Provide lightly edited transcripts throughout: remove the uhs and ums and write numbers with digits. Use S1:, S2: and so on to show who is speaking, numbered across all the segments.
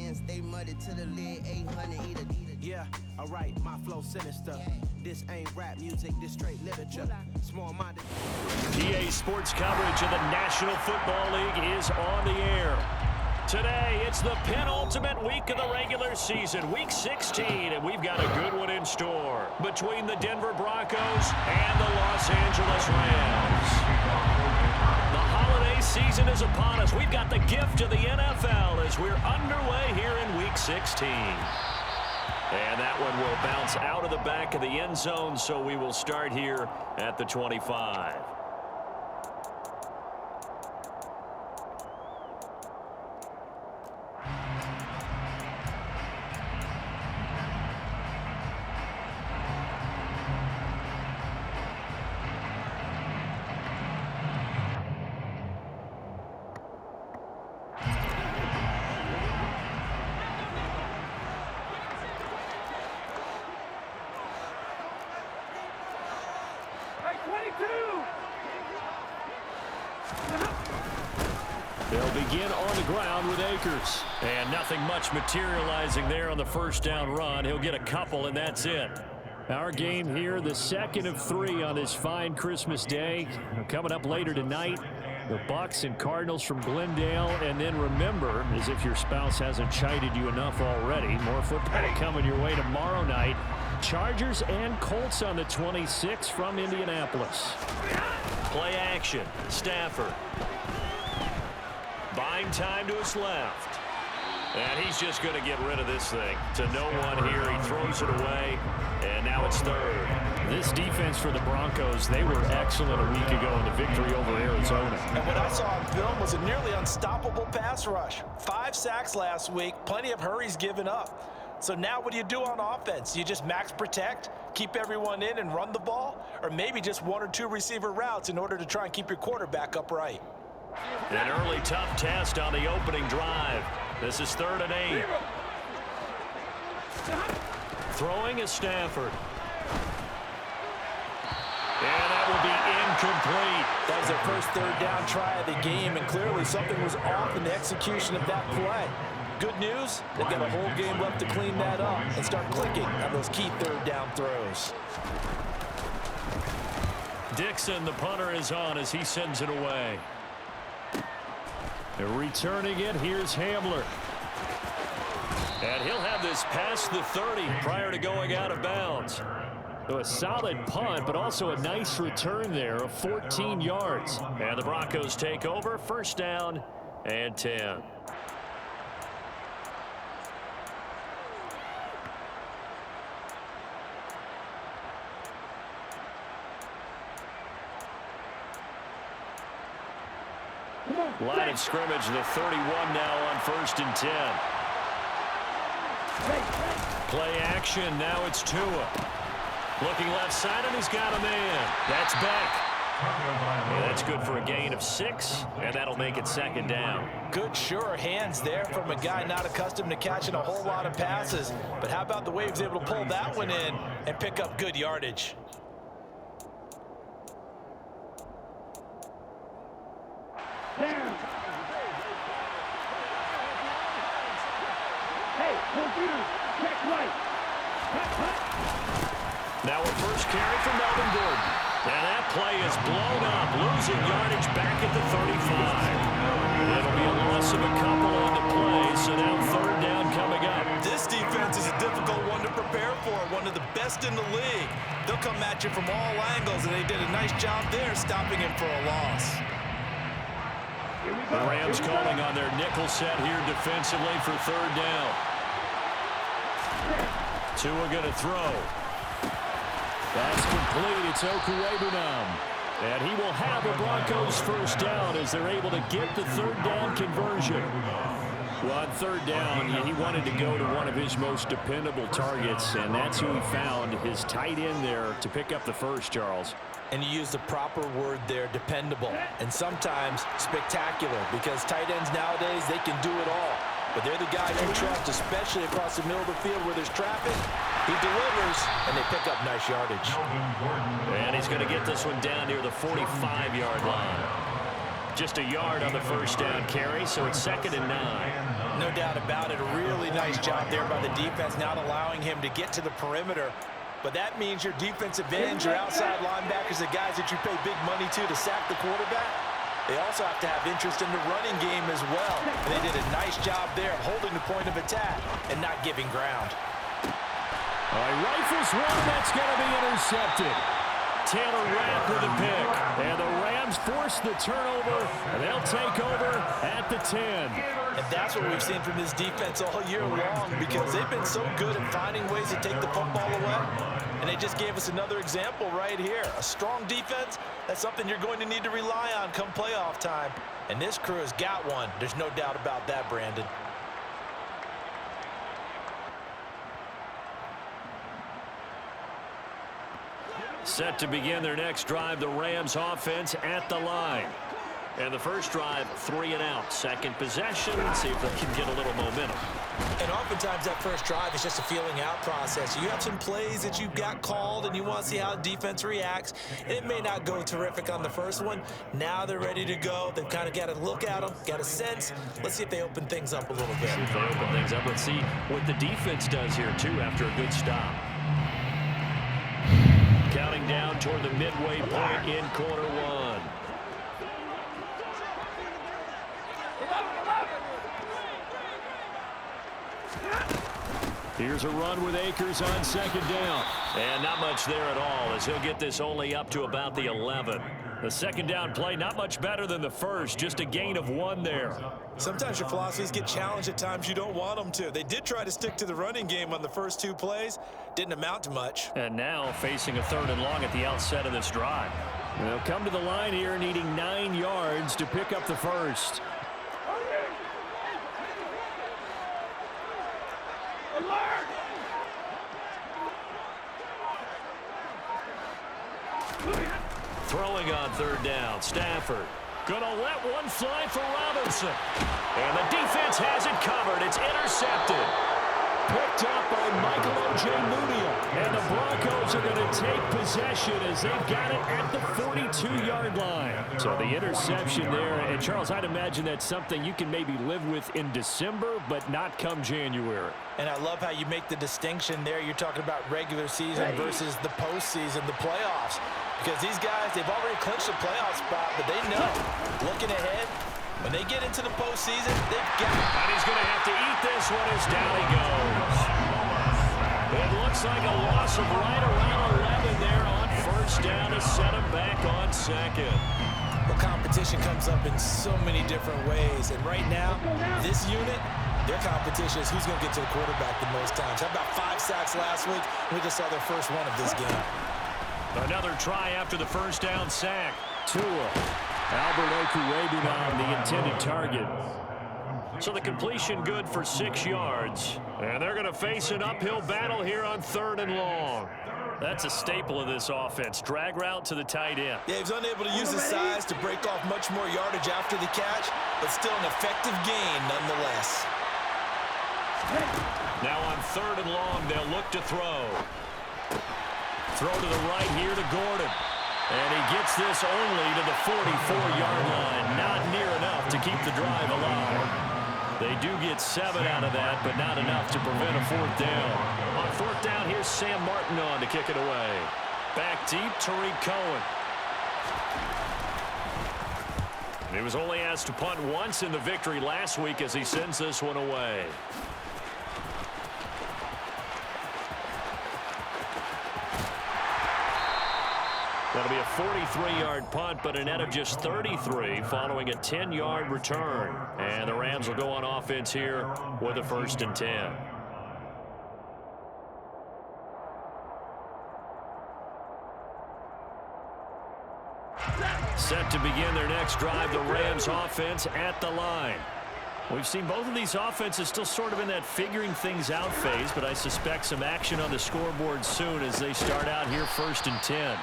S1: hands stay muddy to the lid, 800 eat a.
S2: Yeah, alright, my flow sinister. This ain't rap music, this straight literature. Small-minded.
S3: PA Sports coverage of the National Football League is on the air. Today, it's the penultimate week of the regular season, week 16, and we've got a good one in store between the Denver Broncos and the Los Angeles Rams. The holiday season is upon us. We've got the gift of the NFL as we're underway here in week 16. And that one will bounce out of the back of the end zone, so we will start here at the 25. They'll begin on the ground with Akers. And nothing much materializing there on the first down run. He'll get a couple, and that's it. Our game here, the second of 3 on this fine Christmas day. Coming up later tonight, the Bucs and Cardinals from Glendale. And then remember, as if your spouse hasn't chided you enough already, more football coming your way tomorrow night. Chargers and Colts on the 26th from Indianapolis. Play action. Stafford. Buying time to his left. And he's just going to get rid of this thing. To no one here. He throws it away. And now it's third. This defense for the Broncos, they were excellent a week ago in the victory over Arizona.
S4: And what I saw on film was a nearly unstoppable pass rush. 5 sacks last week. Plenty of hurries given up. So now what do you do on offense? You just max protect, keep everyone in and run the ball? Or maybe just 1 or 2 receiver routes in order to try and keep your quarterback upright?
S3: An early tough test on the opening drive. This is 3rd and 8. Throwing is Stafford. And that will be incomplete.
S4: That was their first 3rd down try of the game, and clearly something was off in the execution of that play. Good news, they've got a whole game left to clean that up and start clicking on those key 3rd down throws.
S3: Dixon, the punter, is on as he sends it away. They're returning it. Here's Hamler. And he'll have this past the 30 prior to going out of bounds. So a solid punt, but also a nice return there of 14 yards. And the Broncos take over. 1st down and 10. Line of scrimmage, the 31 now on 1st and 10. Play action, now it's Tua. Looking left side, and he's got a man. That's Beck. Yeah, that's good for a gain of 6, and that'll make it 2nd down.
S4: Good, sure hands there from a guy not accustomed to catching a whole lot of passes. But how about the way he was able to pull that one in and pick up good yardage?
S3: Now a first carry for Melvin Gordon. And that play is blown up, losing yardage back at the 35. It'll be a loss of a couple on the play, so now 3rd down coming up.
S4: This defense is a difficult one to prepare for, one of the best in the league. They'll come at you from all angles, and they did a nice job there stopping him for a loss.
S3: The Rams calling on their nickel set here defensively for 3rd down. Tua going to throw. That's complete. It's Okuwebunam. And he will have the Broncos 1st down as they're able to get the 3rd down conversion. Well, on 3rd down, he wanted to go to one of his most dependable targets, and that's who he found, his tight end there, to pick up the first, Charles.
S4: And you use the proper word there, dependable, and sometimes spectacular, because tight ends nowadays, they can do it all. But they're the guys you trust, especially across the middle of the field where there's traffic. He delivers, and they pick up nice yardage.
S3: And he's going to get this one down near the 45-yard line. Just a yard on the first down carry, so it's 2nd and 9.
S4: No doubt about it. A really nice job there by the defense, not allowing him to get to the perimeter. But that means your defensive ends, your outside linebackers, the guys that you pay big money to sack the quarterback, they also have to have interest in the running game as well. And they did a nice job there of holding the point of attack and not giving ground.
S3: All right, rifles one, that's going to be intercepted. Taylor Rapp with a pick. And the Rams force the turnover, and they'll take over at the 10.
S4: And that's what we've seen from this defense all year long, because they've been so good at finding ways to take the football away. And they just gave us another example right here. A strong defense, that's something you're going to need to rely on come playoff time. And this crew has got one. There's no doubt about that, Brandon.
S3: Set to begin their next drive, the Rams offense at the line. And the first drive, 3 and out. Second possession, let's see if they can get a little momentum.
S4: And oftentimes that first drive is just a feeling out process. You have some plays that you've got called and you want to see how the defense reacts. It may not go terrific on the first one. Now they're ready to go. They've kind of got to look at them, got a sense. Let's see if they open things up a little bit.
S3: See if they open things up. Let's see what the defense does here, too, after a good stop. Counting down toward the midway point in quarter one. Here's a run with Akers on second down. And not much there at all, as he'll get this only up to about the 11. The second down play, not much better than the first, just a gain of 1 there.
S4: Sometimes your philosophies get challenged at times you don't want them to. They did try to stick to the running game on the first 2 plays. Didn't amount to much.
S3: And now facing a 3rd and long at the outset of this drive. They'll come to the line here needing 9 yards to pick up the first. Throwing on 3rd down, Stafford. Gonna let one fly for Robinson. And the defense has it covered. It's intercepted. Picked up by Michael Ojemudia. And the Broncos are going to take possession as they've got it at the 42-yard line. So the interception there. And, Charles, I'd imagine that's something you can maybe live with in December, but not come January.
S4: And I love how you make the distinction there. You're talking about regular season versus the postseason, the playoffs. Because these guys, they've already clinched a playoff spot, but they know, looking ahead, when they get into the postseason, they've got it.
S3: And he's going to have to eat this one as down he goes. It looks like a loss of right around 11 there on 1st down to set him back on 2nd.
S4: The competition comes up in so many different ways. And right now, this unit, their competition is who's going to get to the quarterback the most times. How about 5 sacks last week? We just saw their first one of this game.
S3: Another try after the 1st down sack. Tua. Albert Okwuegbunam, the intended target. So the completion good for 6 yards. And they're going to face an uphill battle here on 3rd and long. That's a staple of this offense. Drag route to the tight end.
S4: Yeah, he was unable to use his size to break off much more yardage after the catch, but still an effective gain nonetheless.
S3: Now on 3rd and long, they'll look to throw. Throw to the right here to Gordon. And he gets this only to the 44-yard line. Not near enough to keep the drive alive. They do get 7 out of that, but not enough to prevent a 4th down. On 4th down, here's Sam Martin on to kick it away. Back deep, Tariq Cohen. He was only asked to punt once in the victory last week as he sends this one away. That'll be a 43-yard punt, but a net of just 33 following a 10-yard return. And the Rams will go on offense here with a 1st and 10. Set to begin their next drive, the Rams offense at the line. We've seen both of these offenses still sort of in that figuring things out phase, but I suspect some action on the scoreboard soon as they start out here 1st and 10.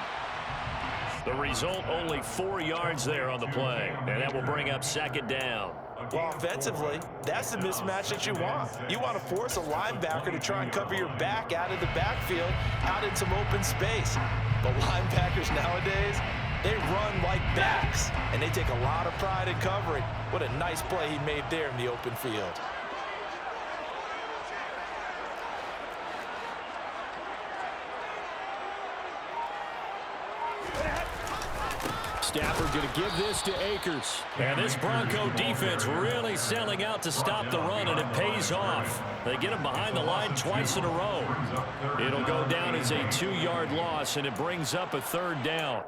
S3: The result, only 4 yards there on the play, and that will bring up 2nd down.
S4: Well, offensively, that's the mismatch that you want. You want to force a linebacker to try and cover your back out of the backfield, out in some open space. But linebackers nowadays, they run like backs, and they take a lot of pride in covering. What a nice play he made there in the open field.
S3: Stafford going to give this to Akers. And this Bronco defense really selling out to stop the run, and it pays off. They get him behind the line twice in a row. It'll go down as a 2-yard loss, and it brings up a 3rd down.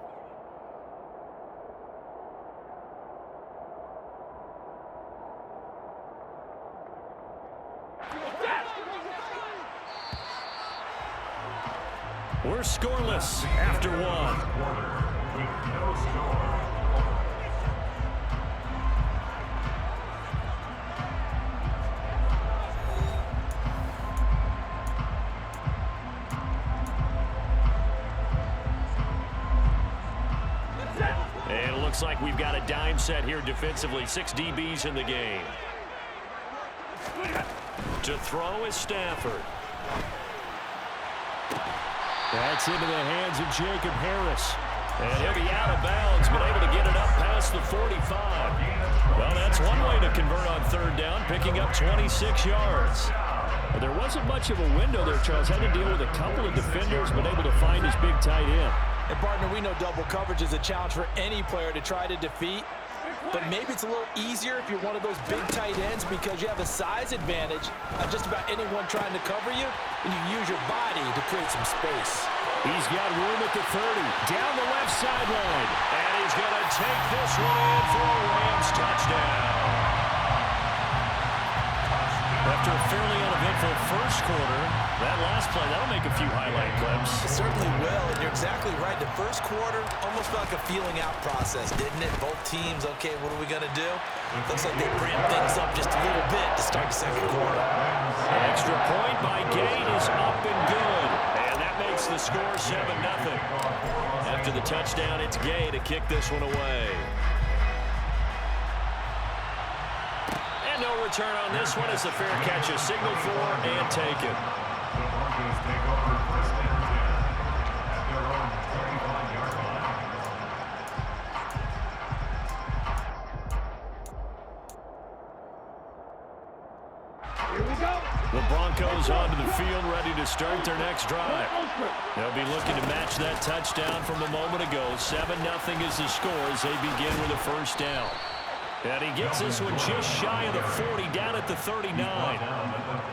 S3: We're scoreless after 1. And it looks like we've got a dime set here defensively. 6 DBs in the game. To throw is Stafford. That's into the hands of Jacob Harris. And he'll be out of bounds, but able to get it up past the 45. Well, that's one way to convert on 3rd down, picking up 26 yards. Well, there wasn't much of a window there, Charles. Had to deal with a couple of defenders, but able to find his big tight end.
S4: And, partner, we know double coverage is a challenge for any player to try to defeat. But maybe it's a little easier if you're one of those big tight ends because you have a size advantage on just about anyone trying to cover you, and you use your body to create some space.
S3: He's got room at the 30, down the left sideline. And he's going to take this one in for a Rams touchdown. After a fairly uneventful first quarter, that last play, that'll make a few highlight clips.
S4: It certainly will, and you're exactly right. The first quarter almost felt like a feeling out process, didn't it? Both teams, okay, what are we going to do? Looks like they ramped things up just a little bit to start the second quarter.
S3: An extra point by Gay is up and good. And that makes the score 7-0. After the touchdown, it's Gay to kick this one away. No return on this one as the fair catch is signaled for and taken.
S5: Here we go.
S3: The Broncos onto the field, ready to start their next drive. They'll be looking to match that touchdown from a moment ago. 7-0 is the score as they begin with a 1st down. And he gets this one just shy of the 40, down at the 39.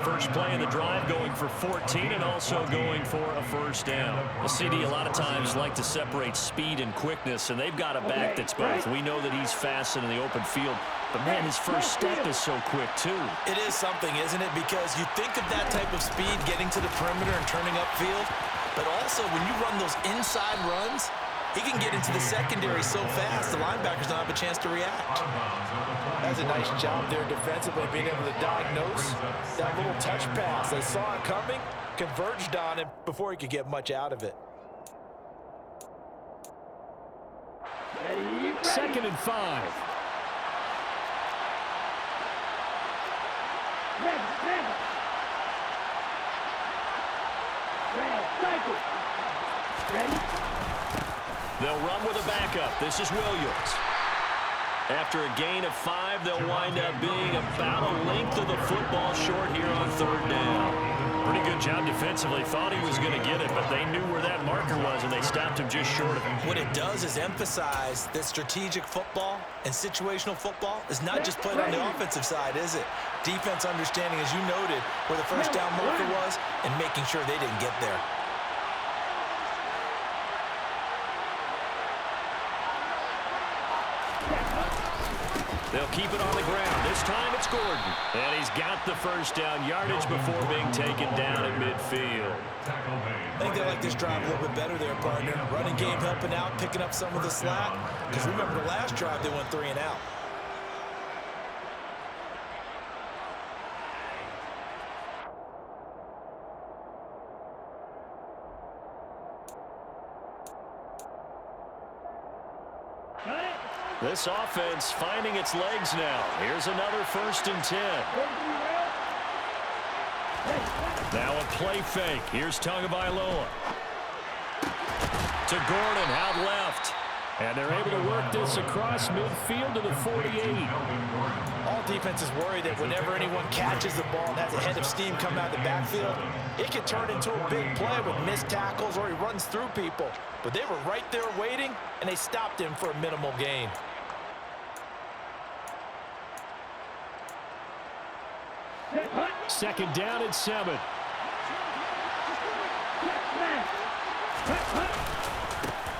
S3: First play of the drive going for 14 and also going for a 1st down. The CD a lot of times like to separate speed and quickness, and they've got a back that's both. We know that he's fast in the open field, but man, his first step is so quick too.
S4: It is something, isn't it? Because you think of that type of speed getting to the perimeter and turning upfield, but also when you run those inside runs, he can get into the secondary so fast, the linebackers don't have a chance to react. That's a nice job there defensively, being able to diagnose that little touch pass. They saw it coming, converged on him before he could get much out of it.
S3: 2nd and 5.
S5: Ready?
S3: They'll run with a backup. This is Williams. After a gain of 5, they'll wind up being about a length of the football short here on 3rd down. Pretty good job defensively. Thought he was going to get it, but they knew where that marker was, and they stopped him just short of him.
S4: What it does is emphasize that strategic football and situational football is not just played on the offensive side, is it? Defense understanding, as you noted, where the 1st down marker was and making sure they didn't get there.
S3: They'll keep it on the ground. This time it's Gordon. And he's got the 1st down yardage before being taken down at midfield.
S4: I think they like this drive a little bit better there, partner. Running game helping out, picking up some of the slack. Because remember the last drive, they went 3 and out.
S3: This offense finding its legs now. Here's another 1st and 10. Now a play fake. Here's Tagovailoa. To Gordon, out left. And they're able to work this across midfield to the 48.
S4: All defenses worry that whenever anyone catches the ball and has a head of steam come out of the backfield, it can turn into a big play with missed tackles or he runs through people. But they were right there waiting, and they stopped him for a minimal gain.
S3: Second down and 7.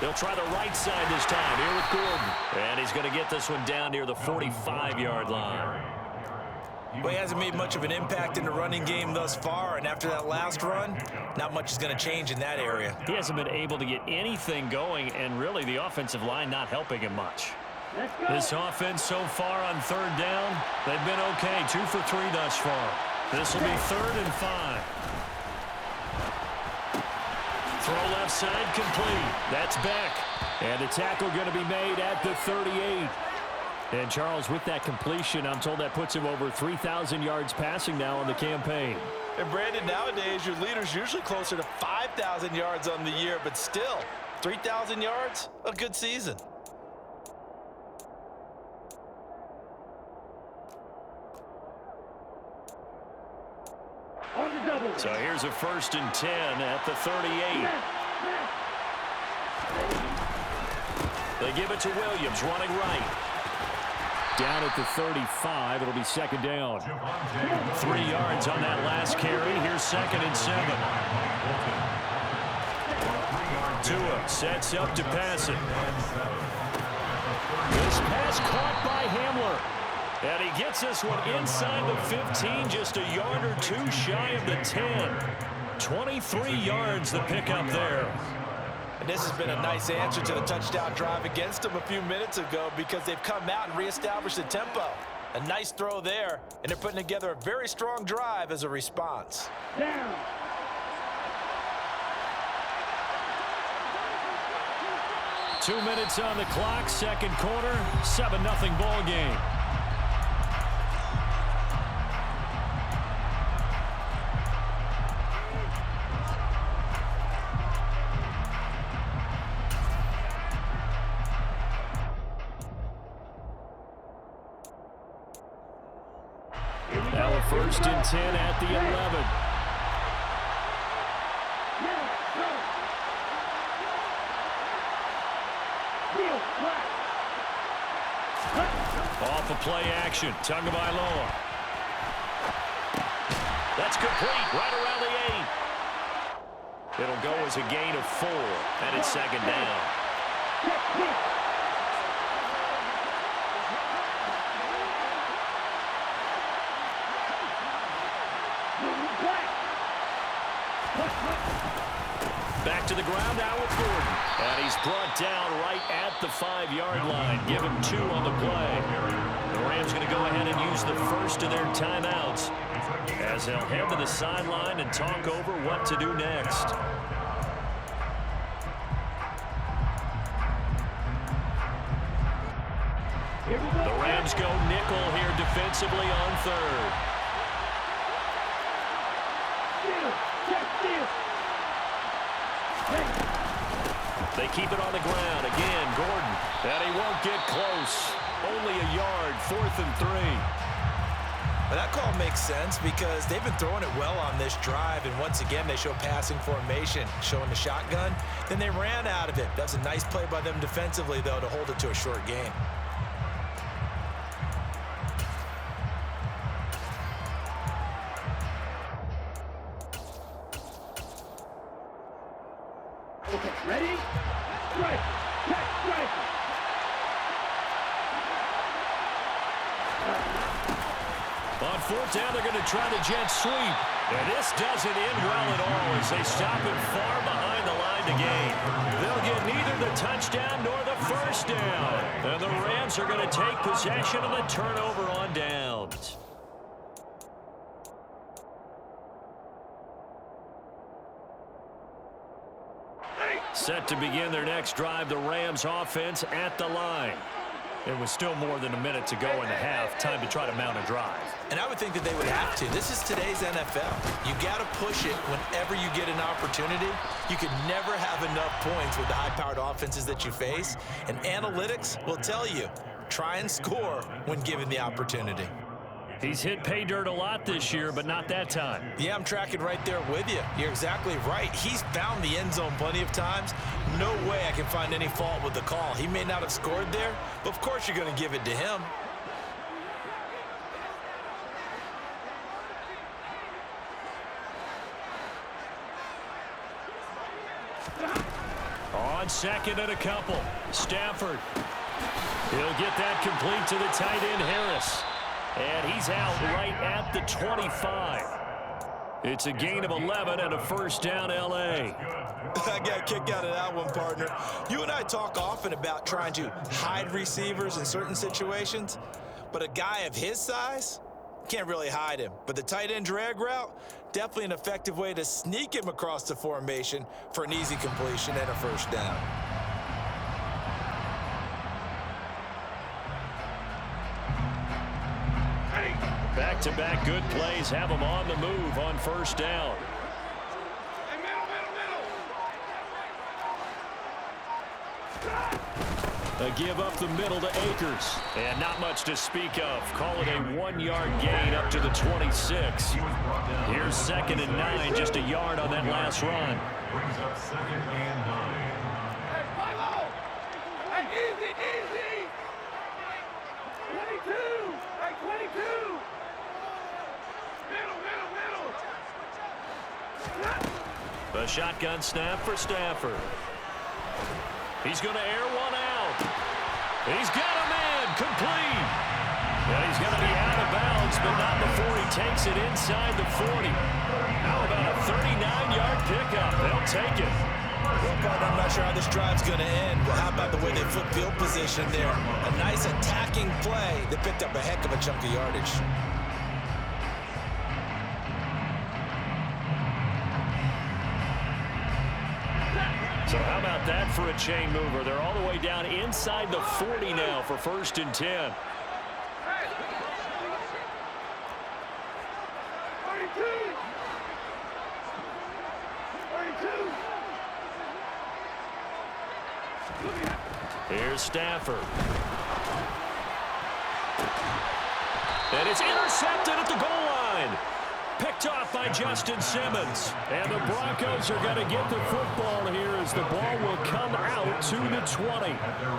S3: They'll try the right side this time here with Gordon. And he's going to get this one down near the 45-yard line.
S4: Well, he hasn't made much of an impact in the running game thus far, and after that last run, not much is going to change in that area.
S3: He hasn't been able to get anything going, and really the offensive line not helping him much. This offense so far on third down, they've been okay. 2 for 3 thus far. This will be 3rd and 5. Throw left side complete. That's Beck. And the tackle going to be made at the 38. And Charles, with that completion, I'm told that puts him over 3,000 yards passing now on the campaign.
S4: And Brandon, nowadays your leader's usually closer to 5,000 yards on the year, but still, 3,000 yards, a good season.
S3: So here's a 1st and 10 at the 38. They give it to Williams, running right. Down at the 35, it'll be 2nd down. 3 yards on that last carry. Here's 2nd and 7. Tua sets up to pass it. This pass caught by Hamler. And he gets this one inside the 15, just a yard or 2 shy of the 10. 23 yards the pickup there.
S4: And this has been a nice answer to the touchdown drive against them a few minutes ago because they've come out and reestablished the tempo. A nice throw there, and they're putting together a very strong drive as a response.
S5: Down.
S3: Two minutes on the clock, second quarter, 7-0 ball game. Now a 1st and 10 at the 11. Off of play action, Tagovailoa. That's complete, right around the 8. It'll go as a gain of 4, and it's 2nd down. Back to the ground now with Gordon. And he's brought down right at the 5-yard line. Give him 2 on the play. The Rams going to go ahead and use the first of their timeouts as they'll head to the sideline and talk over what to do next. The Rams go nickel here defensively on 3rd. They keep it on the ground. Again, Gordon. And he won't get close. Only a yard, 4th and 3.
S4: Well, that call makes sense because they've been throwing it well on this drive, and once again they show passing formation, showing the shotgun. Then they ran out of it. That's a nice play by them defensively, though, to hold it to a short gain.
S5: Ready? Strike! Check, strike!
S3: On 4th down, they're going to try the jet sweep. And this doesn't end well at all as they stop him far behind the line to gain. They'll get neither the touchdown nor the 1st down. And the Rams are going to take possession of the turnover on downs. Set to begin their next drive, the Rams offense at the line. It was still more than a minute to go in the half. Time to try to mount a drive.
S4: And I would think that they would have to. This is today's NFL. You got to push it whenever you get an opportunity. You can never have enough points with the high-powered offenses that you face. And analytics will tell you, try and score when given the opportunity.
S3: He's hit pay dirt a lot this year, but not that time.
S4: Yeah, I'm tracking right there with you. You're exactly right. He's found the end zone plenty of times. No way I can find any fault with the call. He may not have scored there, but of course you're going to give it to him.
S3: On second and a couple, Stafford. He'll get that complete to the tight end, Harris. And he's out right at the 25. It's a gain of 11 and a first down, L.A.
S4: I got a kick out of that one, partner. You and I talk often about trying to hide receivers in certain situations, but a guy of his size can't really hide him. But the tight end drag route, definitely an effective way to sneak him across the formation for an easy completion and a first down.
S3: Back-to-back good plays have him on the move on first down. A give up the middle to Akers. And not much to speak of. Call it a 1-yard gain up to the 26. Here's 2nd and 9, just a yard on that last run.
S5: Brings up 2nd and 9. Hey, Pilo! Hey, easy! 22! Hey, 22! Middle!
S3: A shotgun snap for Stafford. He's going to air one out. He's got a man complete. And he's going to be out of bounds, but not before he takes it inside the 40. How about a 39-yard pickup? They'll take it.
S4: Well, partner, I'm not sure how this drive's going to end, but how about the way they flip field position there? A nice attacking play that picked up a heck of a chunk of yardage.
S3: So how about that for a chain mover? They're all the way down inside the 40 now for 1st and 10.
S5: 32!
S3: Here's Stafford. And it's intercepted at the goal line. Picked off by Justin Simmons. And the Broncos are going to get the football here as the ball will come out to the 20.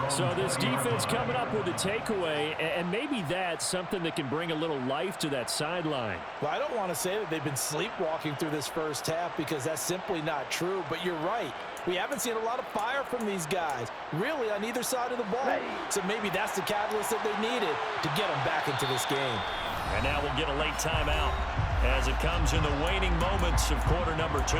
S3: So this defense coming up with a takeaway, and maybe that's something that can bring a little life to that sideline.
S4: Well, I don't want to say that they've been sleepwalking through this first half because that's simply not true, but you're right. We haven't seen a lot of fire from these guys, really, on either side of the ball. So maybe that's the catalyst that they needed to get them back into this game.
S3: And now we'll get a late timeout as it comes in the waning moments of quarter number 2.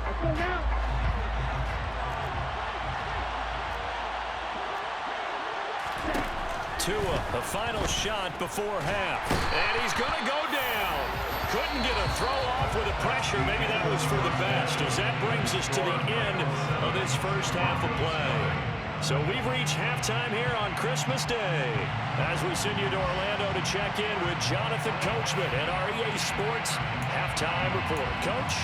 S5: Let's go now!
S3: Tua, the final shot before half. And he's going to go down. Couldn't get a throw off with the pressure. Maybe that was for the best, as that brings us to the end of this first half of play. So we've reached halftime here on Christmas Day as we send you to Orlando to check in with Jonathan Coachman and our EA Sports Halftime Report. Coach?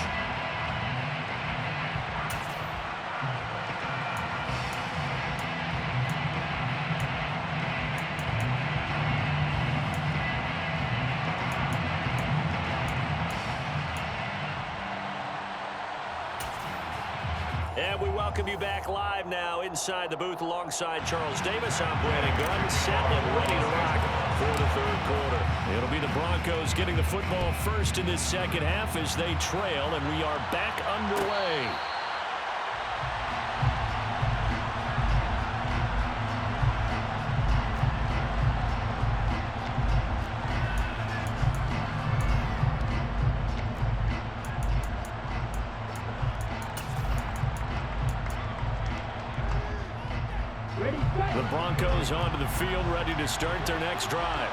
S3: And we welcome you back live now inside the booth alongside Charles Davis. I'm Brandon Gunn, set and ready to rock for the third quarter. It'll be the Broncos getting the football first in this second half as they trail, and we are back underway. The Broncos onto the field, ready to start their next drive.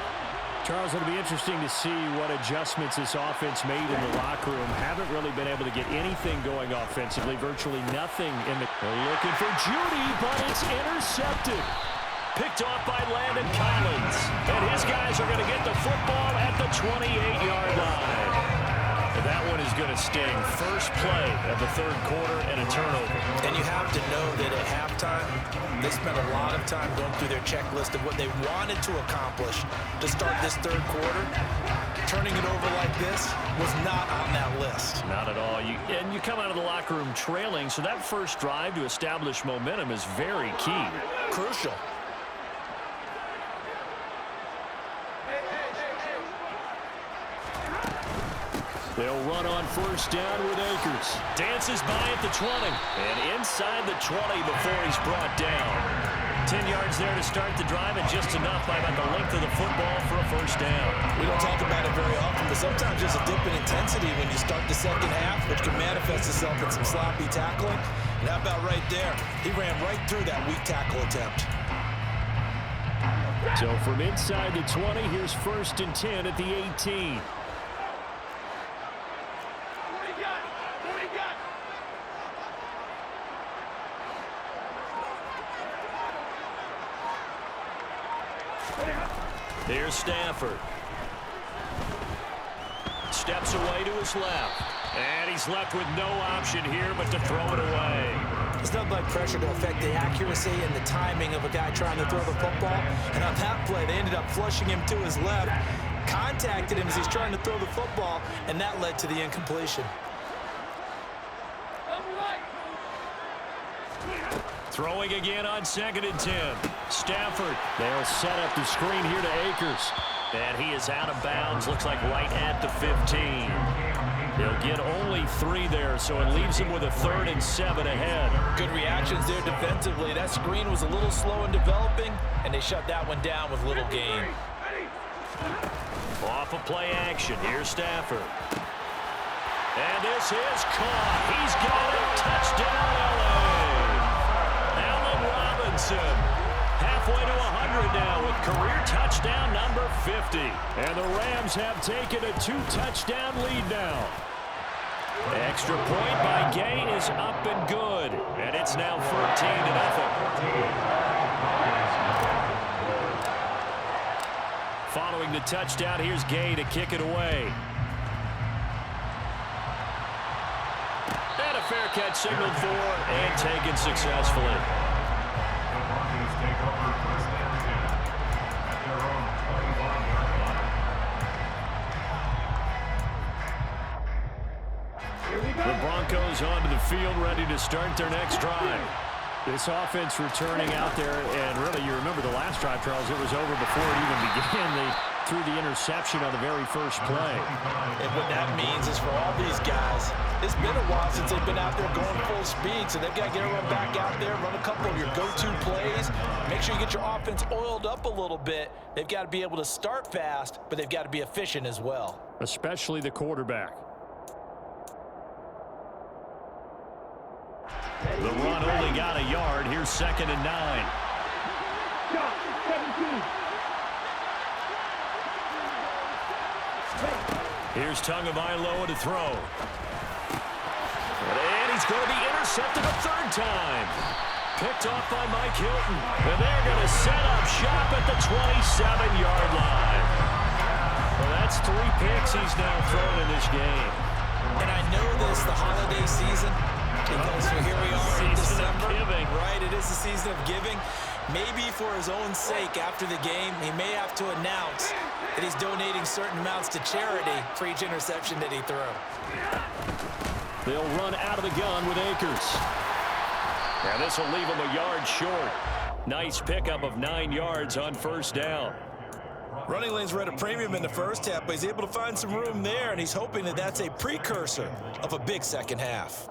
S3: Charles, it'll be interesting to see what adjustments this offense made in the locker room. Haven't really been able to get anything going offensively, virtually nothing in the... They're looking for Judy, but it's intercepted. Picked off by Landon Collins. And his guys are going to get the football at the 28-yard line. That one is going to sting. First play of the third quarter and a turnover.
S4: And you have to know that at halftime, they spent a lot of time going through their checklist of what they wanted to accomplish to start this third quarter. Turning it over like this was not on that list.
S3: Not at all. And you come out of the locker room trailing, so that first drive to establish momentum is very key.
S4: Crucial.
S3: They'll run on first down with Akers. Dances by at the 20. And inside the 20 before he's brought down. 10 yards there to start the drive, and just enough by about the length of the football for a first down.
S4: We don't talk about it very often, but sometimes there's a dip in intensity when you start the second half, which can manifest itself in some sloppy tackling. And how about right there? He ran right through that weak tackle attempt.
S3: So from inside the 20, here's first and 10 at the 18. Here's Stafford. Steps away to his left. And he's left with no option here but to throw it away.
S4: It's nothing like pressure to affect the accuracy and the timing of a guy trying to throw the football. And on that play, they ended up flushing him to his left, contacted him as he's trying to throw the football, and that led to the incompletion.
S3: Throwing again on 2nd and 10. Stafford. They'll set up the screen here to Akers. And he is out of bounds. Looks like right at the 15. They'll get only 3 there, so it leaves him with a 3rd and 7 ahead.
S4: Good reactions there defensively. That screen was a little slow in developing, and they shut that one down with little gain.
S3: Off of play action. Here's Stafford. And this is caught. He's got it. Touchdown, LA. Robinson, halfway to 100 now with career touchdown number 50. And the Rams have taken a 2-touchdown lead now. Extra point by Gay is up and good. And it's now 14-0. Following the touchdown, here's Gay to kick it away. And a fair catch signaled for and taken successfully. The Broncos onto the field, ready to start their next drive. This offense returning out there, and really, you remember the last drive, Charles, it was over before it even began. They threw the interception on the very first play.
S4: And what that means is for all these guys, it's been a while since they've been out there going full speed, so they've got to get everyone back out there, run a couple of your go-to plays, make sure you get your offense oiled up a little bit. They've got to be able to start fast, but they've got to be efficient as well.
S3: Especially the quarterback. The run only got a yard. Here's 2nd and 9. Here's Tagovailoa to throw. And he's going to be intercepted a 3rd time. Picked off by Mike Hilton. And they're going to set up shop at the 27-yard line. Well, that's 3 picks he's now thrown in this game.
S4: And I know this, the holiday season, because here we are in December, right? It is the season of giving. Maybe for his own sake after the game, he may have to announce that he's donating certain amounts to charity for each interception that he threw.
S3: They'll run out of the gun with Akers. Now this will leave him a yard short. Nice pickup of 9 yards on first down.
S4: Running lanes were at a premium in the first half, but he's able to find some room there, and he's hoping that that's a precursor of a big second half.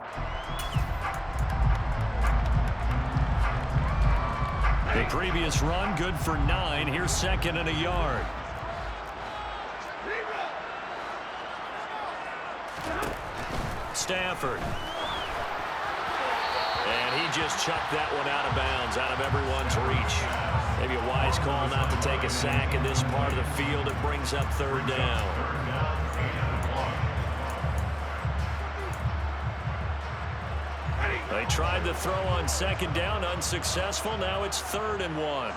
S3: The previous run, good for 9. Here's 2nd and a yard. Stafford. And he just chucked that one out of bounds, out of everyone's reach. Maybe a wise call not to take a sack in this part of the field. It brings up third down. They tried to throw on second down, unsuccessful. Now it's 3rd and 1.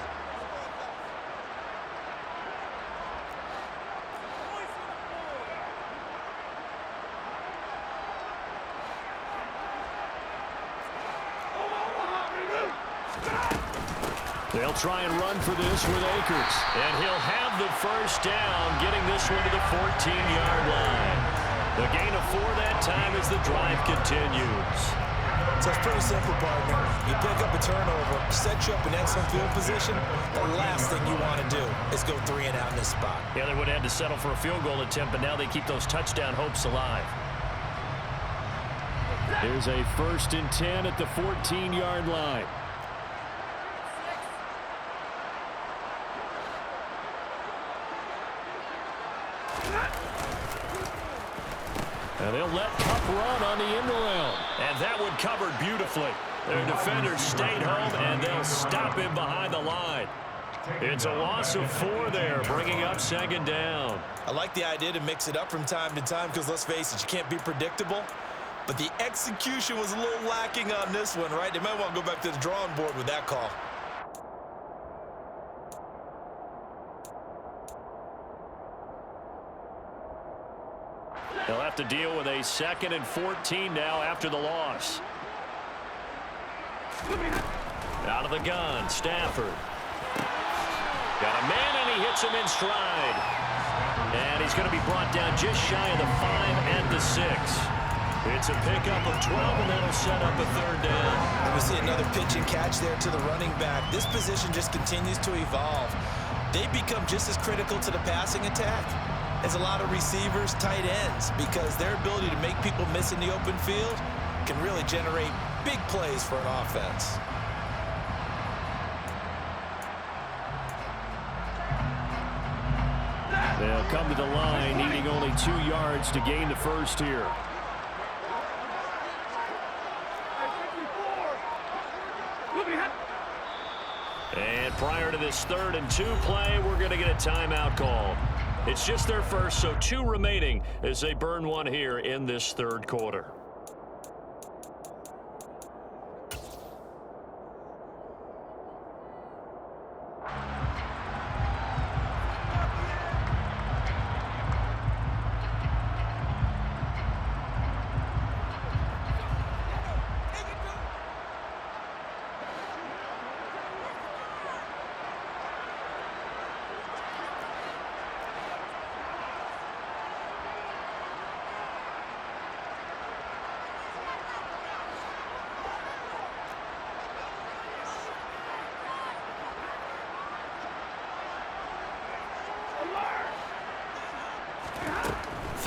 S3: They'll try and run for this with Akers. And he'll have the first down, getting this one to the 14-yard line. The gain of 4 that time as the drive continues.
S4: So it's pretty simple, partner. You pick up a turnover, set you up in excellent field position. The last thing you want to do is go 3 and out in this spot.
S3: Yeah, they would have had to settle for a field goal attempt, but now they keep those touchdown hopes alive. Here's a 1st and 10 at the 14-yard line. And they'll let Kupp run on the end around. And that one covered beautifully. Their defenders stayed home, and they'll stop him behind the line. It's a loss of 4 there, bringing up 2nd down.
S4: I like the idea to mix it up from time to time because, let's face it, you can't be predictable. But the execution was a little lacking on this one, right? They might want to go back to the drawing board with that call.
S3: They'll have to deal with a 2nd and 14 now after the loss. Out of the gun, Stafford. Got a man, and he hits him in stride. And he's going to be brought down just shy of the 5 and the 6. It's a pickup of 12, and that'll set up a 3rd down.
S4: And we see another pitch and catch there to the running back. This position just continues to evolve. They become just as critical to the passing attack as a lot of receivers, tight ends, because their ability to make people miss in the open field can really generate big plays for an offense.
S3: They'll come to the line, needing only 2 yards to gain the first here. And prior to this 3rd and 2 play, we're going to get a timeout called. It's just their first, so 2 remaining as they burn 1 here in this 3rd quarter.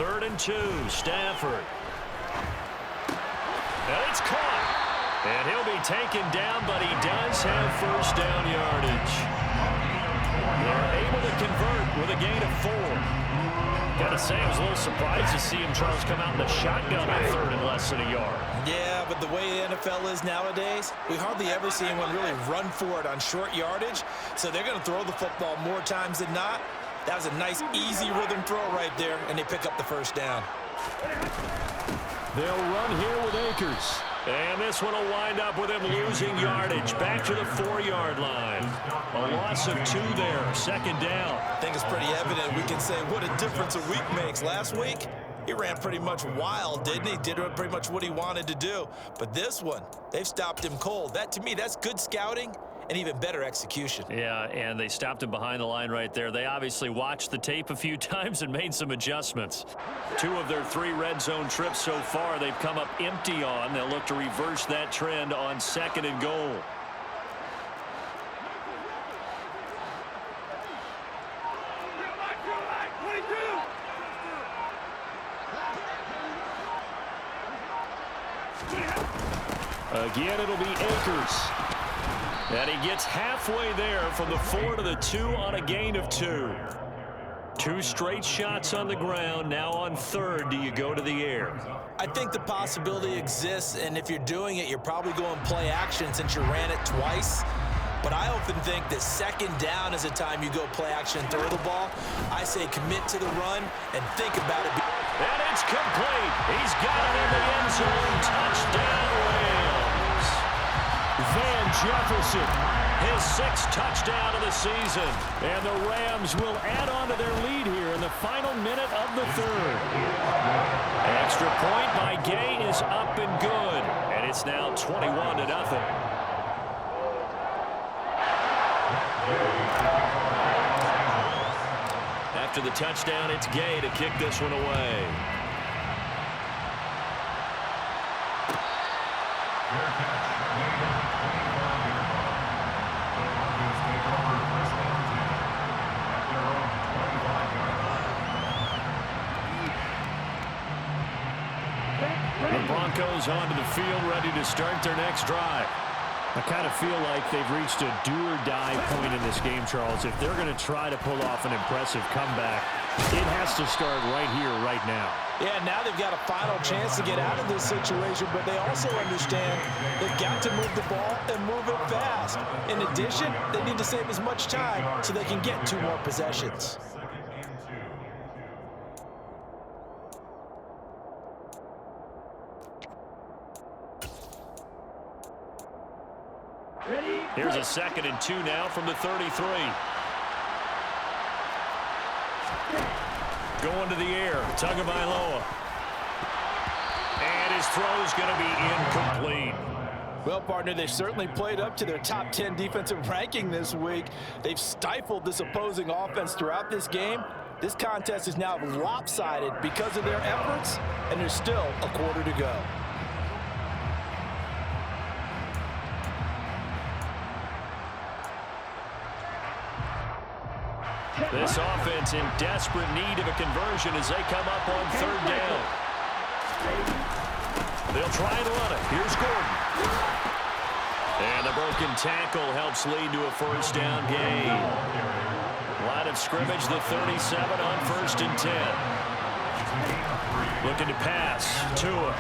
S3: Third and 2, Stafford. And it's caught. And he'll be taken down, but he does have first down yardage. They're able to convert with a gain of 4. Gotta say, I was a little surprised to see him, Charles, come out in the shotgun on 3rd and less than a yard.
S4: Yeah, but the way the NFL is nowadays, we hardly ever see anyone really run for it on short yardage. So they're going to throw the football more times than not. That was a nice, easy rhythm throw right there, and they pick up the first down.
S3: They'll run here with Akers. And this one will wind up with him losing yardage. Back to the 4-yard line. A loss of 2 there. 2nd down.
S4: I think it's pretty evident. We can say what a difference a week makes. Last week, he ran pretty much wild, didn't he? Did pretty much what he wanted to do. But this one, they've stopped him cold. That, to me, that's good scouting and even better execution.
S3: Yeah, and they stopped him behind the line right there. They obviously watched the tape a few times and made some adjustments. 2 of their 3 red zone trips so far, they've come up empty on. They'll look to reverse that trend on 2nd and goal. Again, it'll be Akers. And he gets halfway there from the 4 to the 2 on a gain of 2. 2 straight shots on the ground. Now on 3rd, do you go to the air?
S4: I think the possibility exists, and if you're doing it, you're probably going play action since you ran it twice. but I often think that second down is a time you go play action and throw the ball. I say commit to the run and think about it.
S3: And it's complete. He's got it in the end zone. Touchdown, Rams. Van Jefferson, his 6th touchdown of the season. And the Rams will add on to their lead here in the final minute of the 3rd. Extra point by Gay is up and good. And it's now 21-0. After the touchdown, it's Gay to kick this one away. The Broncos onto the field, ready to start their next drive. I kind of feel like they've reached a do-or-die point in this game, Charles. If they're going to try to pull off an impressive comeback, it has to start right here, right now.
S4: Yeah, now they've got a final chance to get out of this situation, but they also understand they've got to move the ball and move it fast. In addition, they need to save as much time so they can get 2 more possessions.
S3: Here's a 2nd and 2 now from the 33. Going to the air, Tagovailoa. And his throw's going to be incomplete.
S4: Well, partner, they've certainly played up to their top 10 defensive ranking this week. They've stifled this opposing offense throughout this game. This contest is now lopsided because of their efforts, and there's still a quarter to go.
S3: This offense in desperate need of a conversion as they come up on 3rd down. They'll try and run it. Here's Gordon. And the broken tackle helps lead to a 1st down gain. Line of scrimmage, the 37 on 1st and 10. Looking to pass. Tua.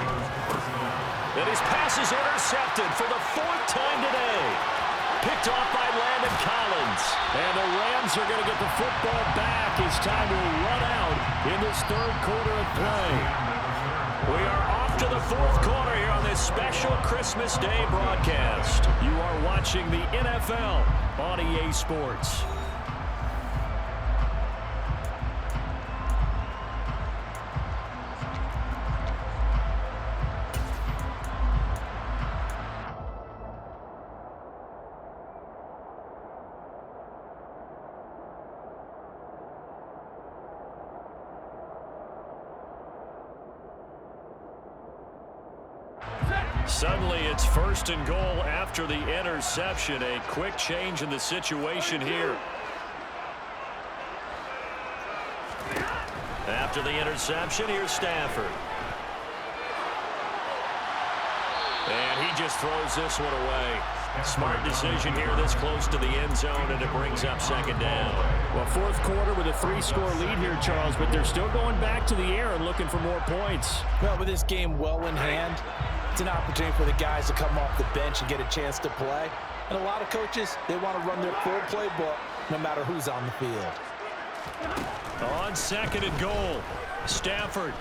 S3: And his pass is intercepted for the 4th time today. Picked off by Landon Collins. And the Rams are going to get the football back as time will run out in this 3rd quarter of play. We are off to the 4th quarter here on this special Christmas Day broadcast. You are watching the NFL on EA Sports. Suddenly, it's 1st and goal after the interception. A quick change in the situation here. After the interception, here's Stafford. And he just throws this one away. Smart decision here this close to the end zone, and it brings up 2nd down.
S6: Well, 4th quarter with a 3-score lead here, Charles, but they're still going back to the air and looking for more points.
S4: Well, with this game well in hand, it's an opportunity for the guys to come off the bench and get a chance to play. And a lot of coaches, they want to run their full playbook no matter who's on the field.
S3: On 2nd and goal, Stafford.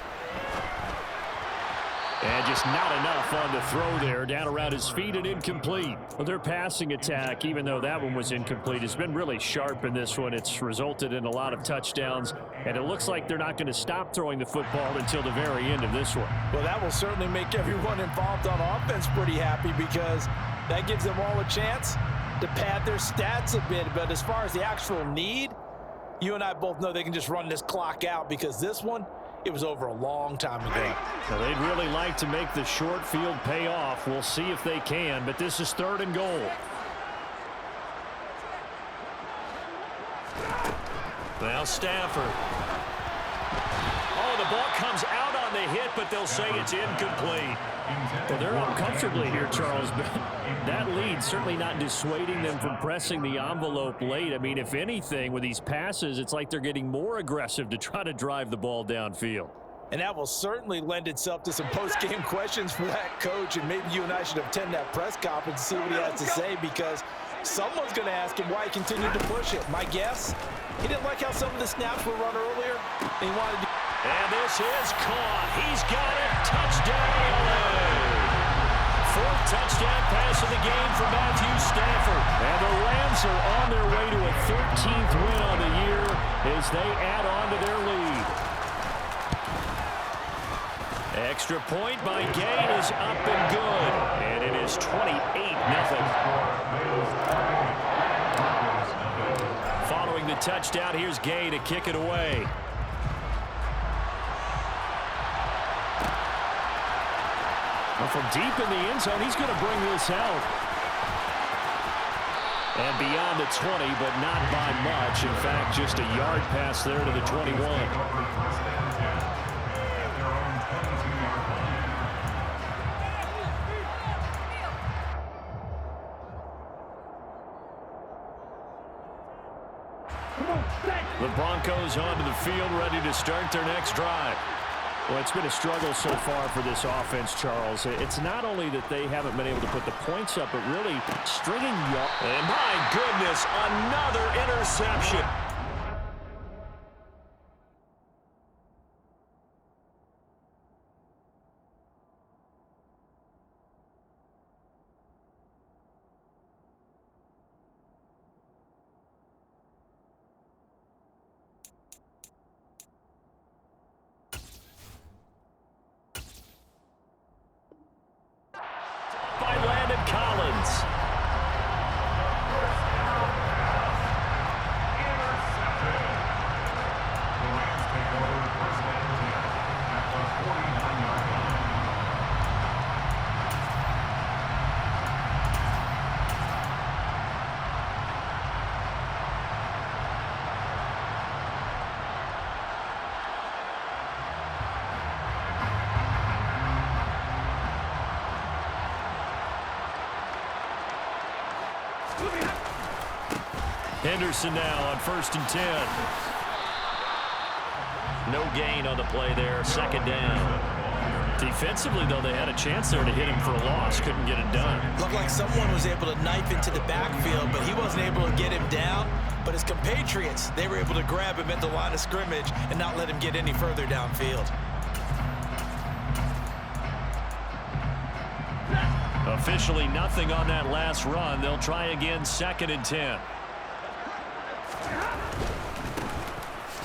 S6: And just not enough on the throw there. Down around his feet and incomplete. Well, their passing attack, even though that one was incomplete, has been really sharp in this one. It's resulted in a lot of touchdowns. And it looks like they're not going to stop throwing the football until the very end of this one.
S4: Well, that will certainly make everyone involved on offense pretty happy because that gives them all a chance to pad their stats a bit. But as far as the actual need, you and I both know they can just run this clock out because this one, it was over a long time ago.
S6: Well, they'd really like to make the short field pay off. We'll see if they can, but this is 3rd and goal.
S3: Now Stafford. Oh, the ball comes out on the hit, but they'll say it's incomplete.
S6: Well, they're up comfortably here, Charles, but that lead certainly not dissuading them from pressing the envelope late. I mean, if anything, with these passes, it's like they're getting more aggressive to try to drive the ball downfield.
S4: And that will certainly lend itself to some post-game questions for that coach, and maybe you and I should attend that press conference and see what he has to say, because Someone's going to ask him why he continued to push it. My guess, he didn't like how some of the snaps were run earlier. He wanted to...
S3: And this is caught. He's got it. Touchdown. Fourth touchdown pass of the game for Matthew Stafford. And the Rams are on their way to a 13th win on the year as they add on to their lead. Extra point by Gay is up and good. And it is 28-0. Following the touchdown, here's Gay to kick it away. Well, from deep in the end zone, he's going to bring this out. And beyond the 20, but not by much. In fact, just a yard pass there to the 21. The Broncos onto the field, ready to start their next drive. Well, it's been a struggle so far for this offense, Charles. It's not only that they haven't been able to put the points up, but really stringing yards. And my goodness, another interception. Collins. Henderson now on 1st and 10. No gain on the play there. 2nd down. Defensively, though, they had a chance there to hit him for a loss. Couldn't get it done.
S4: Looked like someone was able to knife into the backfield, but he wasn't able to get him down. But his compatriots, they were able to grab him at the line of scrimmage and not let him get any further downfield.
S3: Officially nothing on that last run. They'll try again, 2nd and 10.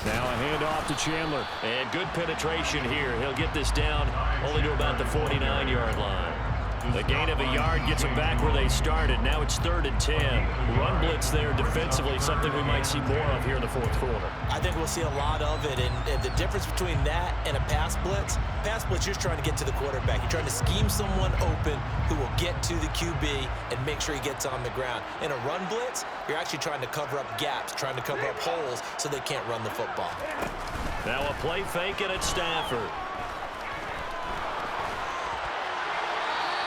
S3: Now a handoff to Chandler. And good penetration here. He'll get this down only to about the 49-yard line. The gain of a yard gets them back where they started. Now it's 3rd and 10. Run blitz there defensively, something we might see more of here in the 4th quarter.
S4: I think we'll see a lot of it. And the difference between that and a pass blitz, you're trying to get to the quarterback. You're trying to scheme someone open who will get to the QB and make sure he gets on the ground. In a run blitz, you're actually trying to cover up gaps, trying to cover up holes so they can't run the football.
S3: Now a play fake and it's Stafford.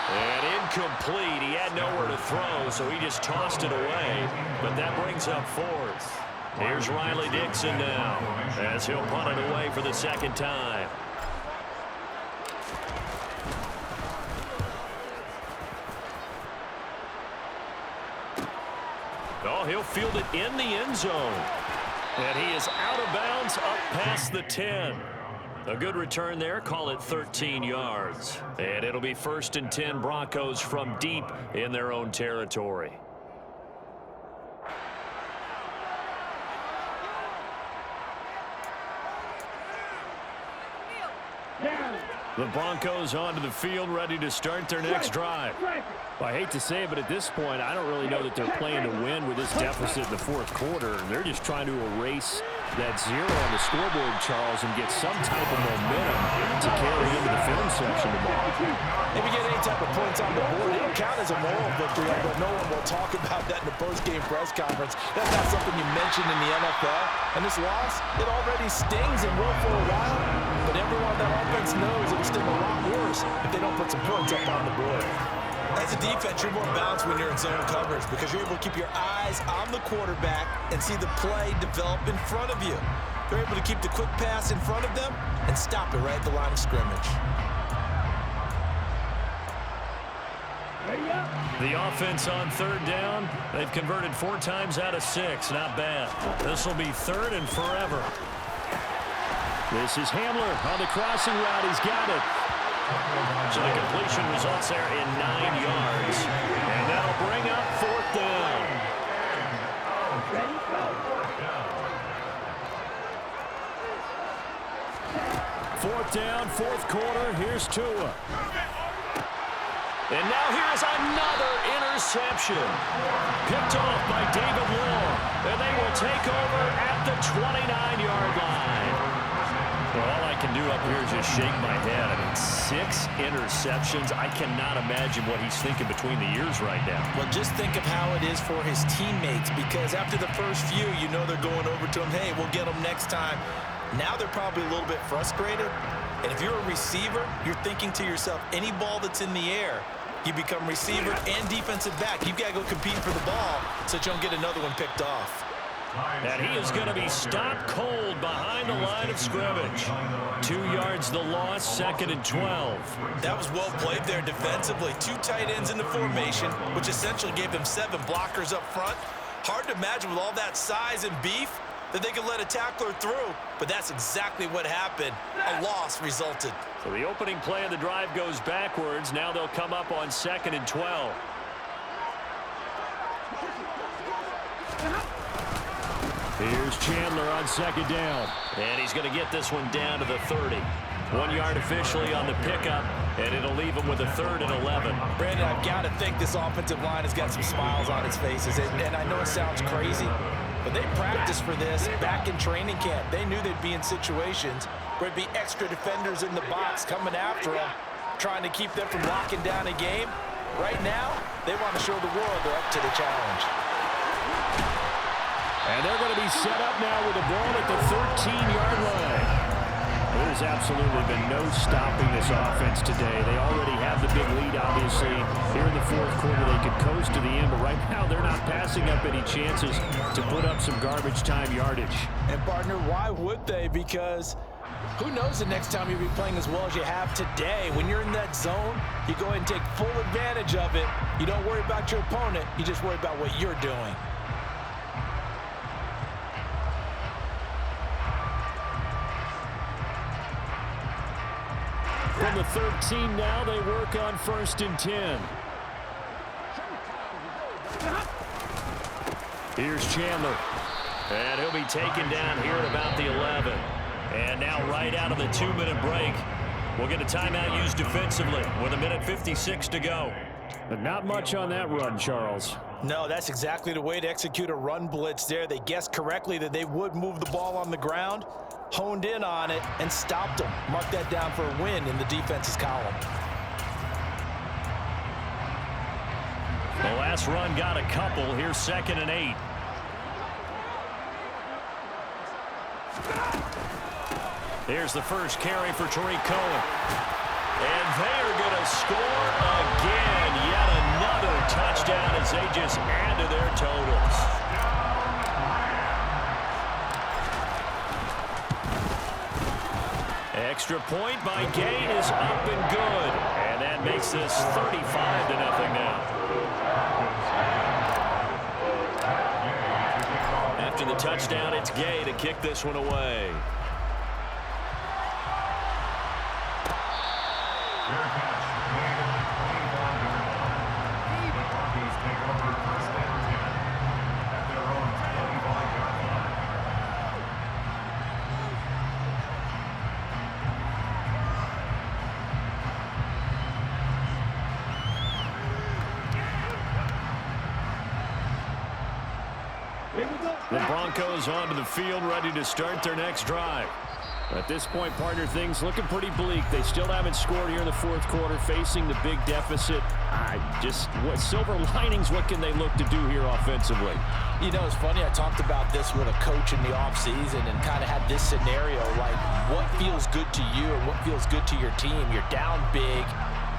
S3: And incomplete. He had nowhere to throw, so he just tossed it away. But that brings up 4th. Here's Riley Dixon now as he'll punt it away for the 2nd time. Oh, he'll field it in the end zone. And he is out of bounds up past the 10. A good return there. Call it 13 yards. And it'll be 1st and 10 Broncos from deep in their own territory. The Broncos onto the field, ready to start their next drive.
S6: Well, I hate to say it, but at this point, I don't really know that they're playing to win with this deficit in the 4th quarter. They're just trying to erase that 0 on the scoreboard, Charles, and get some type of momentum to carry into the film section tomorrow.
S4: If you get any type of points on the board, it'll count as a moral victory, but no one will talk about that in the post-game press conference. That's not something you mentioned in the NFL. And this loss, it already stings and will for a while, but everyone on that offense knows it'll sting a lot worse if they don't put some points up on the board. As a defense, you're more balanced when you're in zone coverage because you're able to keep your eyes on the quarterback and see the play develop in front of you. They're able to keep the quick pass in front of them and stop it right at the line of scrimmage.
S3: The offense on third down, they've converted 4 times out of 6. Not bad. This will be third and forever.
S6: This is Hamler on the crossing route. He's got it.
S3: So the completion results there in 9 yards. And that'll bring up 4th down.
S6: Fourth down, fourth quarter. Here's Tua.
S3: And now here's another interception. Picked off by David Long. And they will take over at the 29-yard line. Well, all I can do up here is just shake my head. I mean, 6 interceptions. I cannot imagine what he's thinking between the ears right now.
S4: Well, just think of how it is for his teammates, because after the first few, you know they're going over to him, hey, we'll get them next time. Now they're probably a little bit frustrated. And if you're a receiver, you're thinking to yourself, any ball that's in the air, you become receiver and defensive back. You've got to go compete for the ball so that you don't get another one picked off.
S3: And he is going to be stopped cold behind the line of scrimmage. 2 yards the loss, 2nd and 12.
S4: That was well played there defensively. 2 tight ends in the formation, which essentially gave them 7 blockers up front. Hard to imagine with all that size and beef that they could let a tackler through, but that's exactly what happened. A loss resulted.
S3: So the opening play of the drive goes backwards. Now they'll come up on 2nd and 12.
S6: Here's Chandler on 2nd down.
S3: And he's going to get this one down to the 30. 1 yard officially on the pickup, and it'll leave him with a 3rd and 11.
S4: Brandon, I've got to think this offensive line has got some smiles on its faces. And I know it sounds crazy, but they practiced for this back in training camp. They knew they'd be in situations where it'd be extra defenders in the box coming after them, trying to keep them from locking down a game. Right now, they want to show the world they're up to the challenge.
S6: And they're going to be set up now with the ball at the 13-yard line. There's absolutely been no stopping this offense today. They already have the big lead, obviously. Here in the fourth quarter, they could coast to the end, but right now they're not passing up any chances to put up some garbage time yardage.
S4: And, partner, why would they? Because who knows the next time you'll be playing as well as you have today. When you're in that zone, you go ahead and take full advantage of it. You don't worry about your opponent. You just worry about what you're doing.
S6: From the 13 now, they work on 1st and 10. Here's Chandler.
S3: And he'll be taken down here at about the 11. And now right out of the 2-minute break, we'll get a timeout used defensively with 1:56 to go.
S6: But not much on that run, Charles.
S4: No, that's exactly the way to execute a run blitz there. They guessed correctly that they would move the ball on the ground, honed in on it, and stopped them. Mark that down for a win in the defense's column.
S3: The last run got a couple. Here's 2nd and 8. Here's the first carry for Tariq Cohen. And they're going to score again. Yet another touchdown as they just add to their totals. Extra point by Gain is up and good. And that makes this 35-0 now. After the touchdown, it's Gay to kick this one away. The Broncos onto the field, ready to start their next drive.
S6: At this point, partner, things looking pretty bleak. They still haven't scored here in the fourth quarter, facing the big deficit. What silver linings, what can they look to do here offensively?
S4: You know, it's funny, I talked about this with a coach in the offseason and kind of had this scenario, like what feels good to you and what feels good to your team. You're down big.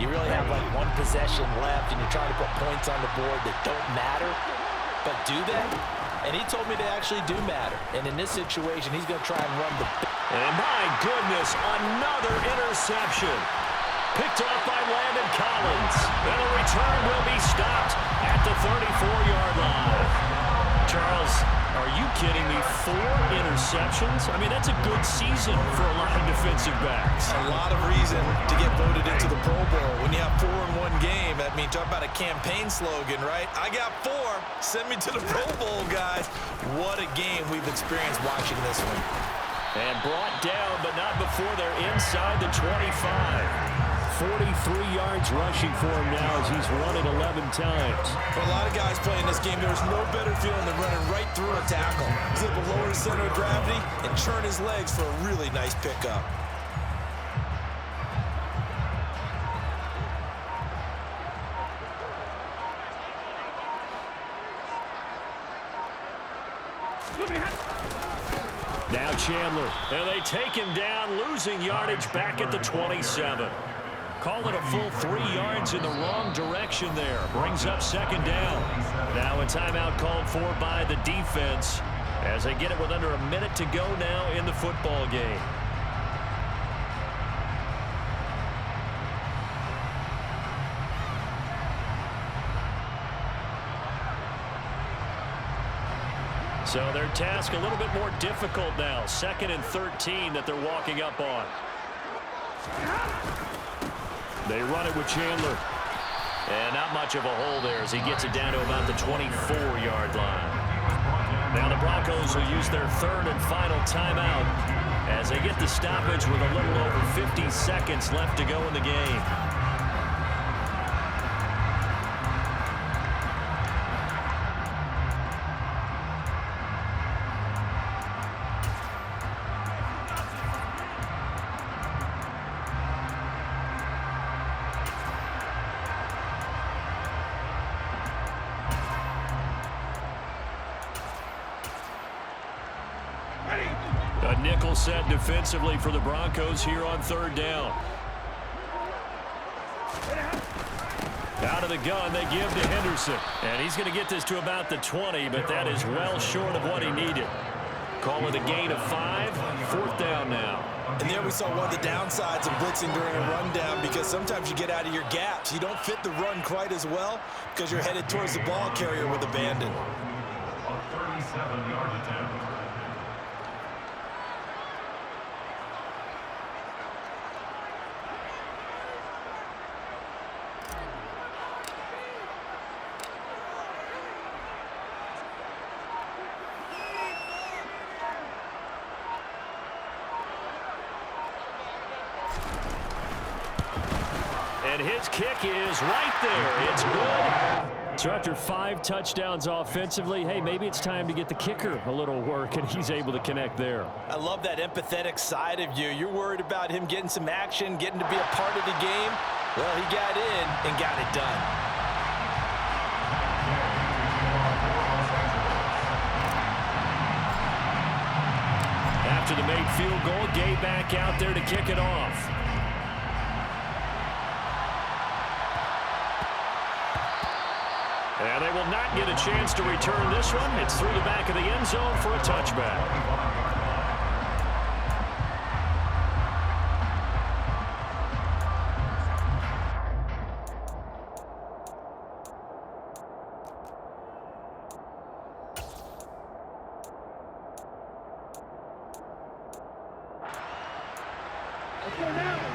S4: You really have like one possession left, and you're trying to put points on the board that don't matter. But do they? And he told me they actually do matter. And in this situation, he's going to try and run the...
S3: And my goodness, another interception. Picked off by Landon Collins. And the return will be stopped at the 34-yard line. Charles, are you kidding me? 4 interceptions? I mean, that's a good season for a lot of defensive backs.
S4: A lot of reason to get voted into the Pro Bowl. When you have 4 in one game, I mean, talk about a campaign slogan, right? I got 4. Send me to the Pro Bowl, guys. What a game we've experienced watching this one.
S3: And brought down, but not before they're inside the 25. 43 yards rushing for him now as he's run it 11 times.
S4: For a lot of guys playing this game, there was no better feeling than running right through a tackle. He's able to lower his center of gravity and churn his legs for a really nice pickup.
S3: Now Chandler, and they take him down, losing yardage back at the 27. Call it a full 3 yards in the wrong direction there. Brings up second down. Now a timeout called for by the defense as they get it with under a minute to go now in the football game. So their task a little bit more difficult now. 2nd and 13 that they're walking up on. They run it with Chandler. And not much of a hole there as he gets it down to about the 24-yard line. Now the Broncos will use their 3rd and final timeout as they get the stoppage with a little over 50 seconds left to go in the game. A nickel set defensively for the Broncos here on 3rd down. Out of the gun, they give to Henderson. And he's going to get this to about the 20, but that is well short of what he needed. Call it a gain of 5, 4th down now.
S4: And there we saw one of the downsides of blitzing during a rundown, because sometimes you get out of your gaps. You don't fit the run quite as well because you're headed towards the ball carrier with abandon.
S5: A 37-yard attempt.
S3: And his kick is right there. It's good. So after 5 touchdowns offensively, hey, maybe it's time to get the kicker a little work, and he's able to connect there.
S4: I love that empathetic side of you. You're worried about him getting some action, getting to be a part of the game. Well, he got in and got it done.
S3: After the made field goal, Gay back out there to kick it off. And they will not get a chance to return this one. It's through the back of the end zone for a touchback.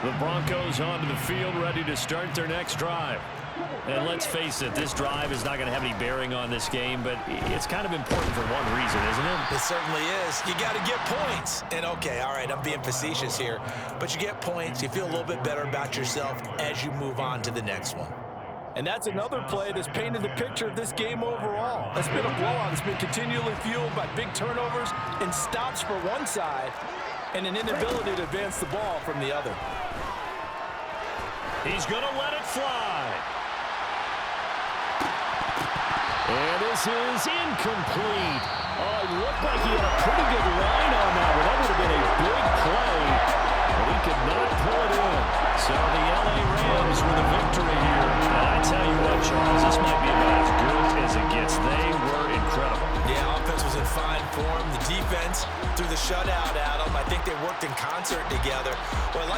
S3: The Broncos onto the field, ready to start their next drive. And let's face it, this drive is not going to have any bearing on this game, but it's kind of important for one reason, isn't it?
S4: It certainly is. You got to get points. And okay, all right, I'm being facetious here, but you get points, you feel a little bit better about yourself as you move on to the next one.
S2: And that's another play that's painted the picture of this game overall. It's been a blowout. It's been continually fueled by big turnovers and stops for one side and an inability to advance the ball from the other.
S3: He's going to let it fly. And this is incomplete. Oh, it looked like he had a pretty good line on that one. That would have been a big play, but he could not pull it in. So the LA Rams with a victory here. And I tell you what, Charles, this might be about as good as it gets. They were incredible.
S4: Yeah, offense was in fine form. The defense threw the shutout at them. I think they worked in concert together. Well,